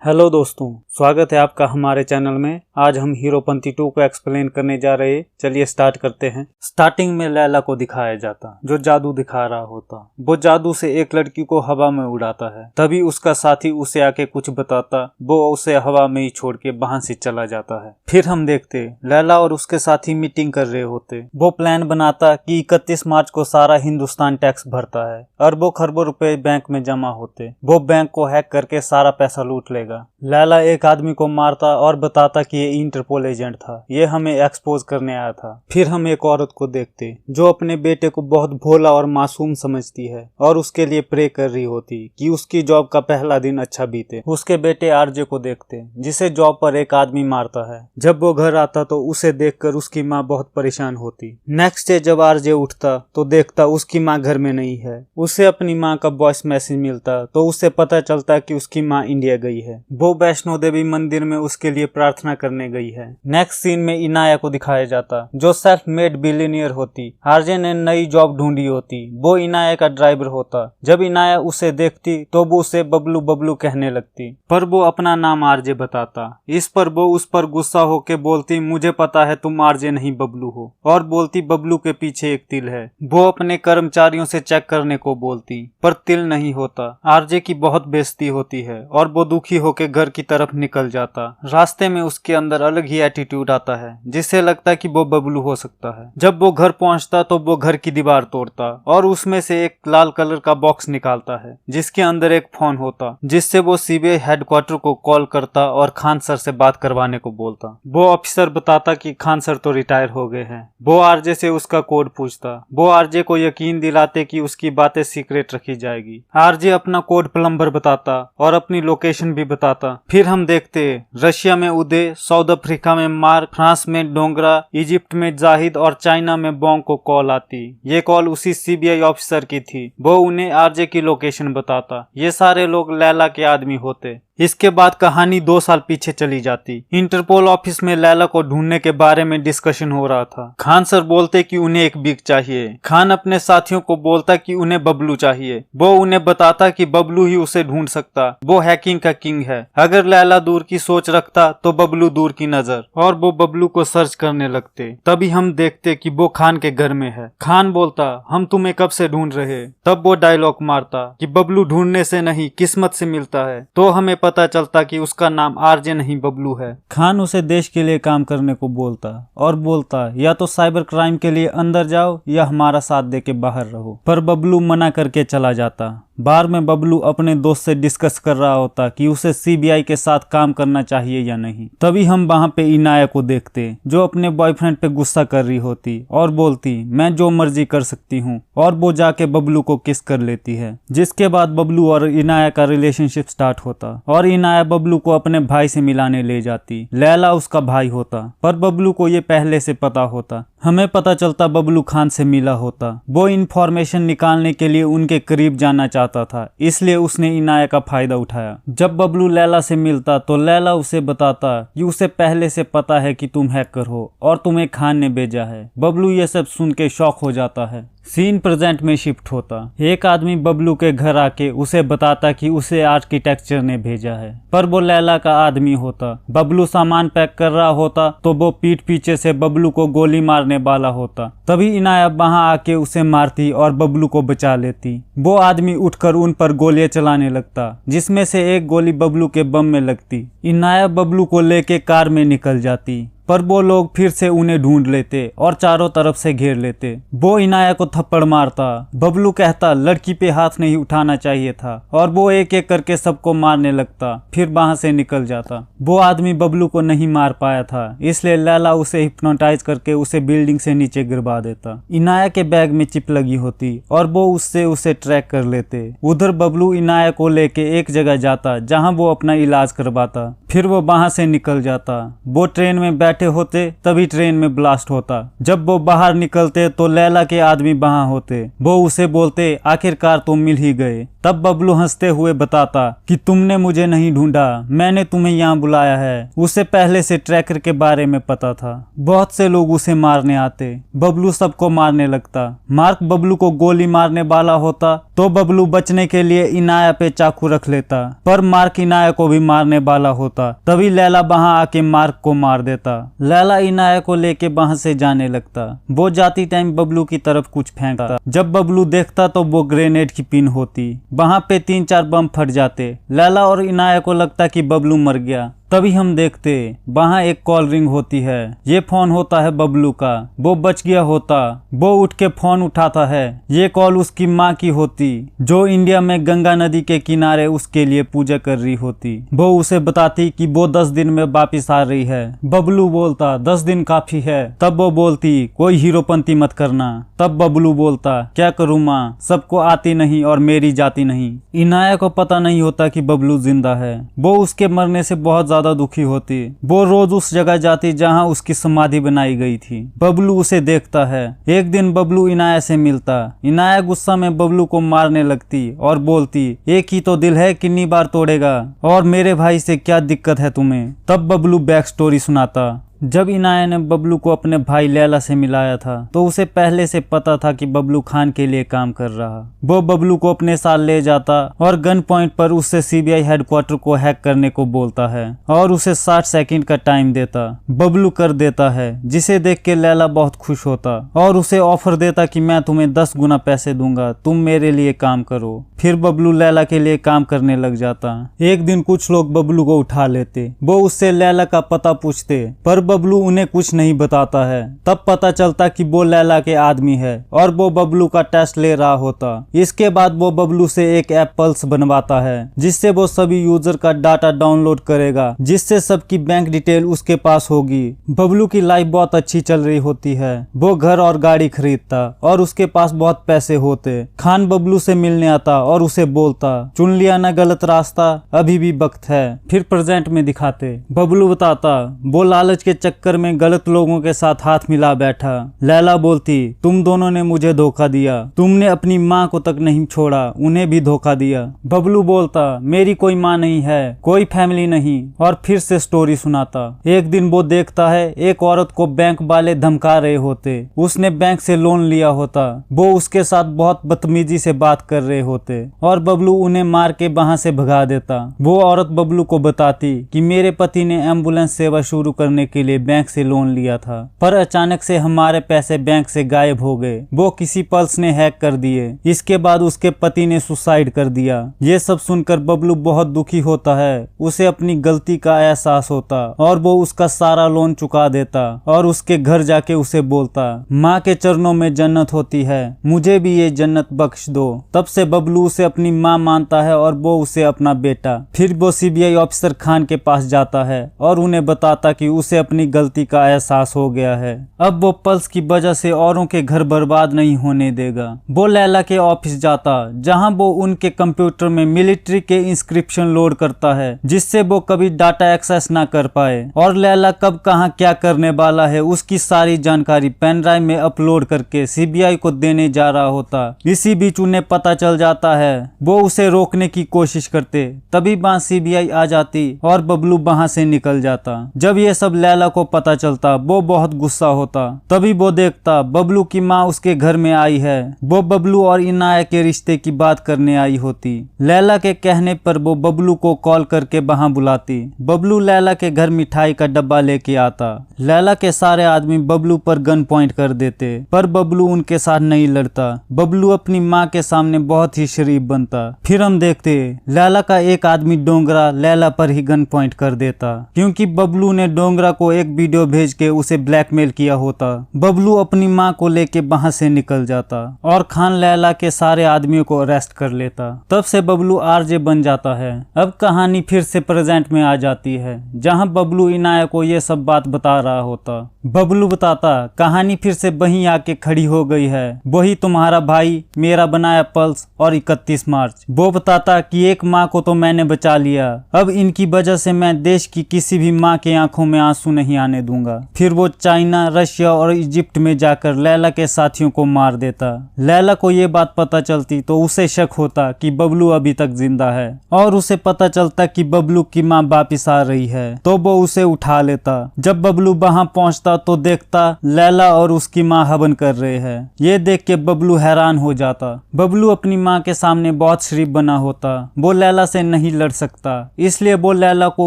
Hello दोस्तों, स्वागत है आपका हमारे चैनल में। आज हम हीरोपंती 2 को एक्सप्लेन करने जा रहे हैं। चलिए स्टार्ट करते हैं। स्टार्टिंग में लैला को दिखाया जाता जो जादू दिखा रहा होता। वो जादू से एक लड़की को हवा में उड़ाता है। तभी उसका साथी उसे आके कुछ बताता। वो उसे हवा में ही छोड़ के वहां से चला जाता है। फिर हम देखते लैला और उसके साथी मीटिंग कर रहे होते। वो प्लान बनाता कि 31 मार्च को सारा हिंदुस्तान टैक्स भरता है। अरबों खरबों रुपए बैंक में जमा होते। वो बैंक को हैक करके सारा पैसा लूट लेगा। लैला एक आदमी को मारता और बताता कि ये इंटरपोल एजेंट था, ये हमें एक्सपोज करने आया था। फिर हम एक औरत को देखते जो अपने बेटे को बहुत भोला और मासूम समझती है और उसके लिए प्रे कर रही होती कि उसकी जॉब का पहला दिन अच्छा बीते। उसके बेटे आरजे को देखते जिसे जॉब पर एक आदमी मारता है। जब वो घर आता तो उसे देखकर उसकी माँ बहुत परेशान होती। नेक्स्ट डे जब आरजे उठता तो देखता उसकी माँ घर में नहीं है। उसे अपनी माँ का वॉइस मैसेज मिलता तो उसे पता चलता कि उसकी माँ इंडिया गई है। वो वैष्णो देवी मंदिर में उसके लिए प्रार्थना करने गई है। नेक्स्ट सीन में इनाया को दिखाया जाता जो सेल्फ मेड बिलियनियर होती। आरजे ने नई जॉब ढूंढी होती। वो इनाया का ड्राइवर होता। जब इनाया उसे देखती तो वो उसे बबलू बबलू कहने लगती, पर वो अपना नाम आरजे बताता। इस पर वो उस पर गुस्सा होके बोलती, मुझे पता है तुम आरजे नहीं बबलू हो, और बोलती बबलू के पीछे एक तिल है। वो अपने कर्मचारियों से चेक करने को बोलती पर तिल नहीं होता। आरजे की बहुत बेइज्जती होती है और वो दुखी होके घर की तरफ निकल जाता। रास्ते में उसके अंदर अलग ही एटीट्यूड आता है जिससे लगता है कि वो बबलू हो सकता है। जब वो घर पहुंचता तो वो घर की दीवार तोड़ता और उसमें से एक लाल कलर का बॉक्स निकालता है जिसके अंदर एक फोन होता, जिससे वो सीबीआई हेडक्वार्टर को कॉल करता और खान सर से बात करवाने को बोलता। वो ऑफिसर बताता कि खान सर तो रिटायर हो गए हैं। वो आरजे से उसका कोड पूछता। वो आरजे को यकीन दिलाते कि उसकी बातें सीक्रेट रखी जाएगी। आरजे अपना कोड प्लम्बर बताता और अपनी लोकेशन भी बताता। फिर हम देखते रशिया में उदय, साउथ अफ्रीका में मार्क, फ्रांस में डोंगरा, इजिप्ट में जाहिद और चाइना में बोंग को कॉल आती। ये कॉल उसी सीबीआई ऑफिसर की थी। वो उन्हें आरजे की लोकेशन बताता। ये सारे लोग लैला के आदमी होते। इसके बाद कहानी 2 साल पीछे चली जाती। इंटरपोल ऑफिस में लैला को ढूंढने के बारे में डिस्कशन हो रहा था। खान सर बोलते कि उन्हें एक बिग चाहिए। खान अपने साथियों को बोलता कि उन्हें बबलू चाहिए। वो उन्हें बताता कि बबलू ही उसे ढूंढ सकता। वो हैकिंग का किंग है। अगर लैला दूर की सोच रखता तो बबलू दूर की नजर, और वो बबलू को सर्च करने लगते। तभी हम देखते कि वो खान के घर में है। खान बोलता, हम तुम्हें कब से ढूंढ रहे। तब वो डायलॉग मारता कि बबलू ढूंढने से नहीं किस्मत से मिलता है। तो हमें पता चलता कि उसका नाम आरजे नहीं बबलू है। खान उसे देश के लिए काम करने को बोलता और बोलता या तो साइबर क्राइम के लिए अंदर जाओ या हमारा साथ दे के बाहर रहो, पर बबलू मना करके चला जाता। बार में बबलू अपने दोस्त से डिस्कस कर रहा होता कि उसे सीबीआई के साथ काम करना चाहिए या नहीं। तभी हम वहां पे इनाया को देखते जो अपने बॉयफ्रेंड पे गुस्सा कर रही होती और बोलती मैं जो मर्जी कर सकती हूँ, और वो जाके बबलू को किस कर लेती है। जिसके बाद बबलू और इनाया का रिलेशनशिप स्टार्ट होता और इनाया बबलू को अपने भाई से मिलाने ले जाती। लैला उसका भाई होता पर बबलू को ये पहले से पता होता। हमें पता चलता बबलू खान से मिला होता। वो इन्फॉर्मेशन निकालने के लिए उनके करीब जाना चाहता था, इसलिए उसने इनाया का फायदा उठाया। जब बबलू लैला से मिलता तो लैला उसे बताता कि उसे पहले से पता है कि तुम हैकर हो और तुम्हें खान ने भेजा है। बबलू ये सब सुन के शॉक हो जाता है। सीन प्रेजेंट में शिफ्ट होता। एक आदमी बबलू के घर आके उसे बताता कि उसे आर्किटेक्चर ने भेजा है, पर वो लैला का आदमी होता। बबलू सामान पैक कर रहा होता तो वो पीठ पीछे से बबलू को गोली मारने वाला होता। तभी इनाया वहां आके उसे मारती और बबलू को बचा लेती। वो आदमी उठकर उन पर गोलियां चलाने लगता, जिसमें से एक गोली बबलू के बम में लगती। इनाया बबलू को लेके कार में निकल जाती, पर वो लोग फिर से उन्हें ढूंढ लेते और चारों तरफ से घेर लेते। वो इनाया को थप्पड़ मारता। बबलू कहता लड़की पे हाथ नहीं उठाना चाहिए था, और वो एक एक करके सबको मारने लगता। फिर वहां से निकल जाता। वो आदमी बबलू को नहीं मार पाया था, इसलिए लैला उसे हिप्नोटाइज करके उसे बिल्डिंग से नीचे गिरवा देता। इनाया के बैग में चिप लगी होती और वो उससे उसे ट्रैक कर लेते। उधर बबलू इनाया को लेके एक जगह जाता जहाँ वो अपना इलाज करवाता। फिर वो वहां से निकल जाता। वो ट्रेन में बैठे होते तभी ट्रेन में ब्लास्ट होता। जब वो बाहर निकलते तो लैला के आदमी वहां होते। वो उसे बोलते आखिरकार तुम मिल ही गए। तब बबलू हंसते हुए बताता कि तुमने मुझे नहीं ढूंढा, मैंने तुम्हें यहाँ बुलाया है। उसे पहले से ट्रैकर के बारे में पता था। बहुत से लोग उसे मारने आते। बबलू सबको मारने लगता। मार्क बबलू को गोली मारने वाला होता तो बबलू बचने के लिए इनाया पे चाकू रख लेता, पर मार्क इनाया को भी मारने वाला होता। तभी लैला वहां आके मार्क को मार देता। लैला इनाया को लेके वहां से जाने लगता। वो जाती टाइम बबलू की तरफ कुछ फेंकता। जब बबलू देखता तो वो ग्रेनेड की पिन होती। वहां पे 3-4 बम फट जाते। लैला और इनाया को लगता कि बबलू मर गया। तभी हम देखते वहां एक कॉल रिंग होती है। ये फोन होता है बबलू का। वो बच गया होता। वो उठ के फोन उठाता है। ये कॉल उसकी माँ की होती, जो इंडिया में गंगा नदी के किनारे उसके लिए पूजा कर रही होती। वो उसे बताती कि वो 10 दिन में वापिस आ रही है। बबलू बोलता 10 दिन काफी है। तब वो बोलती कोई हीरोपंती मत करना। तब बबलू बोलता क्या करूँ माँ, सबको आती नहीं और मेरी जाती नहीं। इनाया को पता नहीं होता कि बबलू जिंदा है। वो उसके मरने से बहुत ज्यादा दुखी होती। वो रोज उस जगह जाती जहां उसकी समाधि बनाई गई थी। बबलू उसे देखता है। एक दिन बबलू इनाया से मिलता। इनाया गुस्सा में बबलू को मारने लगती और बोलती एक ही तो दिल है, कितनी बार तोड़ेगा, और मेरे भाई से क्या दिक्कत है तुम्हें। तब बबलू बैक स्टोरी सुनाता। जब इनाया ने बबलू को अपने भाई लैला से मिलाया था तो उसे पहले से पता था कि बबलू खान के लिए काम कर रहा। वो बबलू को अपने साथ ले जाता और गन पॉइंट पर उससे सीबीआई हेडक्वार्टर को हैक करने को बोलता है और उसे 60 सेकंड का टाइम देता। बबलू कर देता है, जिसे देख के लैला बहुत खुश होता और उसे ऑफर देता कि मैं तुम्हें 10 गुना पैसे दूंगा, तुम मेरे लिए काम करो। फिर बबलू लैला के लिए काम करने लग जाता। एक दिन कुछ लोग बबलू को उठा लेते। वो उससे लैला का पता पूछते, पर बबलू उन्हें कुछ नहीं बताता है। तब पता चलता कि वो लैला के आदमी है और वो बबलू का टेस्ट ले रहा होता। इसके बाद वो बबलू से एक ऐप पल्स बनवाता है, जिससे वो सभी यूजर का डाटा डाउनलोड करेगा, जिससे सबकी बैंक डिटेल उसके पास होगी। बबलू की लाइफ बहुत अच्छी चल रही होती है। वो घर और गाड़ी खरीदता और उसके पास बहुत पैसे होते। खान बबलू से मिलने आता और उसे बोलता चुन लिया ना गलत रास्ता, अभी भी वक्त है। फिर प्रेजेंट में दिखाते। बबलू बताता वो लालच के चक्कर में गलत लोगों के साथ हाथ मिला बैठा। लैला बोलती तुम दोनों ने मुझे धोखा दिया, तुमने अपनी माँ को तक नहीं छोड़ा, उन्हें भी धोखा दिया। बबलू बोलता मेरी कोई माँ नहीं है, कोई फैमिली नहीं, और फिर से स्टोरी सुनाता। एक दिन वो देखता है एक औरत को बैंक वाले धमका रहे होते। उसने बैंक से लोन लिया होता। वो उसके साथ बहुत बदतमीजी से बात कर रहे होते और बबलू उन्हें मार के वहां से भगा देता। वो औरत बबलू को बताती कि मेरे पति ने एम्बुलेंस सेवा शुरू करने के लिए बैंक से लोन लिया था, पर अचानक से हमारे पैसे बैंक से गायब हो गए। वो किसी पल्स ने हैक कर दिए। इसके बाद उसके पति ने सुसाइड कर दिया। ये सब सुनकर बबलू बहुत दुखी होता है। उसे अपनी गलती का एहसास होता और वो उसका सारा लोन चुका देता और उसके घर जाके उसे बोलता माँ के चरणों में जन्नत होती है, मुझे भी ये जन्नत बख्श दो। तब से बबलू उसे अपनी माँ मानता है और वो उसे अपना बेटा। फिर वो सीबीआई ऑफिसर खान के पास जाता है और उन्हें बताता कि उसे अपनी गलती का एहसास हो गया है। अब वो पल्स की वजह से औरों के घर बर्बाद नहीं होने देगा। वो लैला के ऑफिस जाता, जहां वो उनके कंप्यूटर में मिलिट्री के इंस्क्रिप्शन लोड करता है, जिससे वो कभी डाटा एक्सेस ना कर पाए, और लैला कब कहां क्या करने वाला है उसकी सारी जानकारी पेन ड्राइव में अपलोड करके सीबीआई को देने जा रहा होता। इसी बीच उन्हें पता चल जाता है। वो उसे रोकने की कोशिश करते, तभी वहां सीबीआई आ जाती और बबलू वहां से निकल जाता। जब ये सब लैला को पता चलता वो बहुत गुस्सा होता। तभी वो देखता बबलू की माँ उसके घर में आई है। वो बबलू और इनाया के रिश्ते की बात करने आई होती। लैला के कहने पर वो बबलू को कॉल करके वहां बुलाती। बबलू लैला के घर मिठाई का डब्बा लेके आता। लैला के सारे आदमी बबलू पर गन पॉइंट कर देते, पर बबलू उनके साथ नहीं लड़ता। बबलू अपनी माँ के सामने बहुत ही शरीफ बनता। फिर हम देखते लैला का एक आदमी डोंगरा लैला पर ही गन पॉइंट कर देता, क्योंकि बबलू ने डोंगरा को एक वीडियो भेज के उसे ब्लैकमेल किया होता। बबलू अपनी माँ को लेके वहां से निकल जाता और खान लैला के सारे आदमियों को अरेस्ट कर लेता। तब से बबलू आरजे बन जाता है। अब कहानी फिर से प्रेजेंट में आ जाती है, जहां बबलू इनाया को ये सब बात बता रहा होता। बबलू बताता कहानी फिर से वहीं आके खड़ी हो गई है, वही तुम्हारा भाई, मेरा बनाया पल्स और 31 मार्च। वो बताता कि एक माँ को तो मैंने बचा लिया, अब इनकी वजह से मैं देश की किसी भी माँ के आंखों में आंसू नहीं नहीं आने दूंगा। फिर वो चाइना, रशिया और इजिप्ट में जाकर लैला के साथियों को मार देता। लैला को ये बात पता चलती तो उसे शक होता कि बबलू अभी तक जिंदा है और उसे पता चलता कि बबलू की माँ वापिस आ रही है तो वो उसे उठा लेता। जब बबलू वहां पहुंचता तो देखता लैला और उसकी माँ हवन कर रहे हैं। ये देख के बबलू हैरान हो जाता। बबलू अपनी माँ के सामने बहुत शरीफ बना होता। वो लैला से नहीं लड़ सकता, इसलिए वो लैला को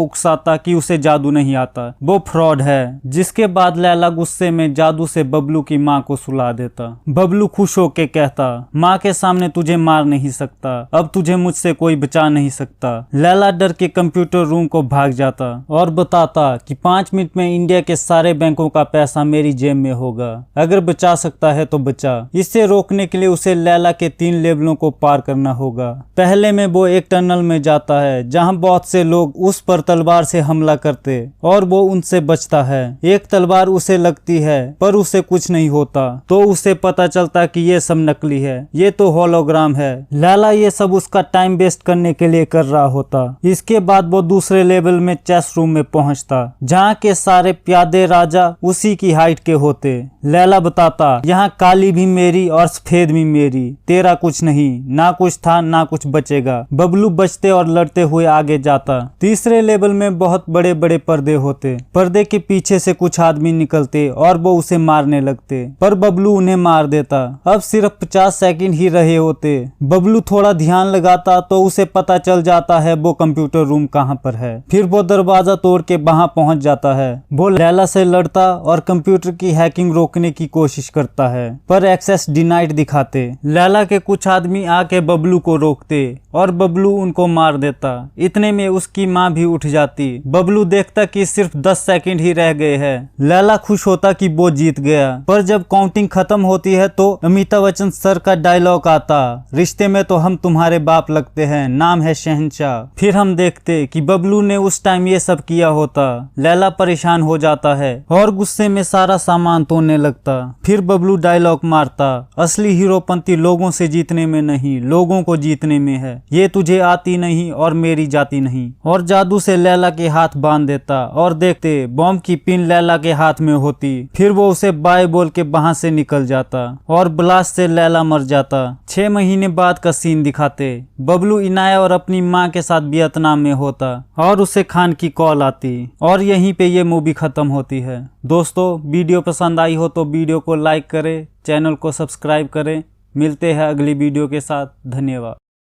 उकसाता कि उसे जादू नहीं आता, वो फ्रॉड है। जिसके बाद लैला गुस्से में जादू से बबलू की माँ को सुला देता। बबलू खुश होके कहता, माँ के सामने तुझे मार नहीं सकता, अब तुझे मुझसे कोई बचा नहीं सकता। लैला डर के कंप्यूटर रूम को भाग जाता और बताता कि 5 मिनट में इंडिया के सारे बैंकों का पैसा मेरी जेब में होगा, अगर बचा सकता है तो बचा। इससे रोकने के लिए उसे लैला के 3 लेवलों को पार करना होगा। पहले में वो एक टनल में जाता है जहां बहुत से लोग उस पर तलवार से हमला करते और वो उनसे बचता है। एक तलवार उसे लगती है पर उसे कुछ नहीं होता तो उसे पता चलता कि ये सब नकली है, ये तो होलोग्राम है। लैला ये सब उसका टाइम वेस्ट करने के लिए कर रहा होता। इसके बाद वो दूसरे लेवल में चेस रूम में पहुंचता जहाँ के सारे प्यादे राजा उसी की हाइट के होते। लैला बताता, यहाँ काली भी मेरी और सफेद भी मेरी, तेरा कुछ नहीं, ना कुछ था ना कुछ बचेगा। बबलू बचते और लड़ते हुए आगे जाता। तीसरे लेवल में बहुत बड़े बड़े पर्दे होते। पर्दे के पीछे से कुछ आदमी निकलते और वो उसे मारने लगते पर बबलू उन्हें मार देता। अब सिर्फ 50 सेकंड ही रहे होते। बबलू थोड़ा ध्यान लगाता तो उसे पता चल जाता है वो कंप्यूटर रूम कहाँ पर है। फिर वो दरवाजा तोड़ के वहां पहुंच जाता है। वो लैला से लड़ता और कंप्यूटर की हैकिंग रोकने की कोशिश करता है पर एक्सेस डिनाइड दिखाते। लैला के कुछ आदमी आके बबलू को रोकते और बबलू उनको मार देता। इतने में उसकी माँ भी उठ जाती। बबलू देखता कि सिर्फ 10 सेकंड ही रह गए हैं। लैला खुश होता कि वो जीत गया पर जब काउंटिंग खत्म होती है तो अमिताभ बच्चन सर का डायलॉग आता, रिश्ते में तो हम तुम्हारे बाप लगते हैं, नाम है शहंशाह। फिर हम देखते कि बबलू ने उस टाइम ये सब किया होता। लैला परेशान हो जाता है और गुस्से में सारा सामान तोड़ने लगता। फिर बबलू डायलॉग मारता, असली हीरोपंती लोगों से जीतने में नहीं, लोगों को जीतने में है, ये तुझे आती नहीं और मेरी जाती नहीं। और जादू से लैला के हाथ बांध देता और देखते बॉम्ब की पिन लैला के हाथ में होती। फिर वो उसे बाय बोल के वहां से निकल जाता और ब्लास्ट से लैला मर जाता। 6 महीने बाद का सीन दिखाते। बबलू इनाया और अपनी माँ के साथ वियतनाम में होता और उसे खान की कॉल आती और यहीं पे ये मूवी खत्म होती है। दोस्तों, वीडियो पसंद आई हो तो वीडियो को लाइक करें, चैनल को सब्सक्राइब करें। मिलते हैं अगली वीडियो के साथ। धन्यवाद।